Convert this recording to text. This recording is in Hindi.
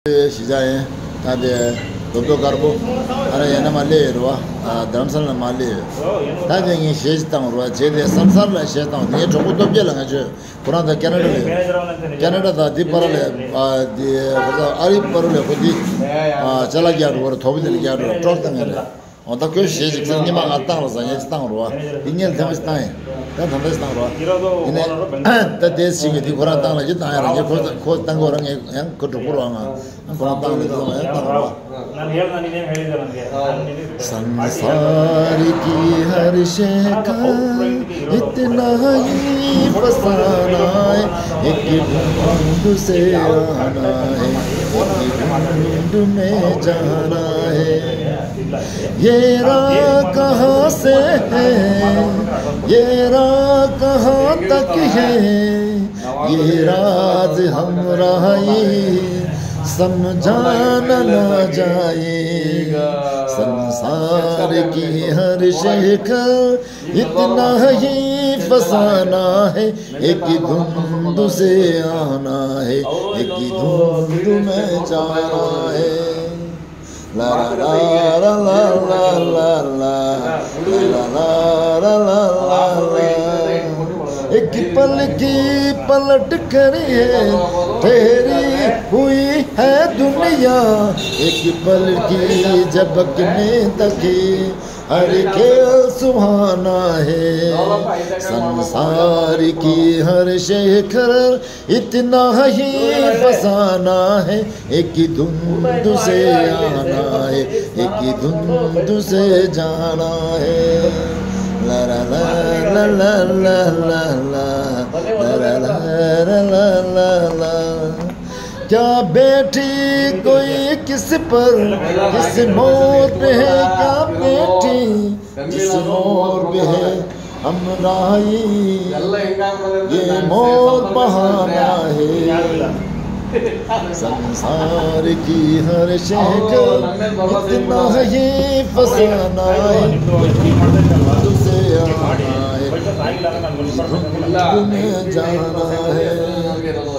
시장에 다들 도도 가고 아래 얘네 말레로와 담산을 말레 다쟁이 시장으로 제대 삼산을 시장 네 조금도 별로 가지고 그런데 캐나다다 디파라레 디 아리 파라레 거기 잘라기하고 도비들 기하고 트럭당에 어떻게 시장이 막 왔다고 상해스당으로 빙일 담스타에 다 담스당으로 이네 다 대시게 디고라 땅을 이제 땅에 고 땅고랑 양 그도 보러가 그런 땅을 좀 संसार की हर शय का इतना ही फसाना है एक ढूंढ से आना है एक ढूंढ में जाना है ये राह कहाँ से है ये राह कहाँ तक है ये राज हमराही समझाना ना जाएगा संसार की हर शय का इतना ही फसाना है एक ही धुंध से आना है एक ही धुंध में जाना है ला ला ला ला ला ला ला ला ला ला ला एक पल की पलट कर तेरी हुई है दुनिया एक पल की झपकने तक हर खेल सुहाना है संसार की हर शय कर इतना ही फसाना है एक ही धुंध से आना है एक ही धुंध से जाना है ला ला ला ला ला ला ला ला ला ला ला ला क्या बैठी कोई किस पर किस मोर पे है क्या बैठी किस मोर पे है हमराही ये मोर बहाना है संसार की हर शय को इतना ही फसाना है तुझसे आना है जाना है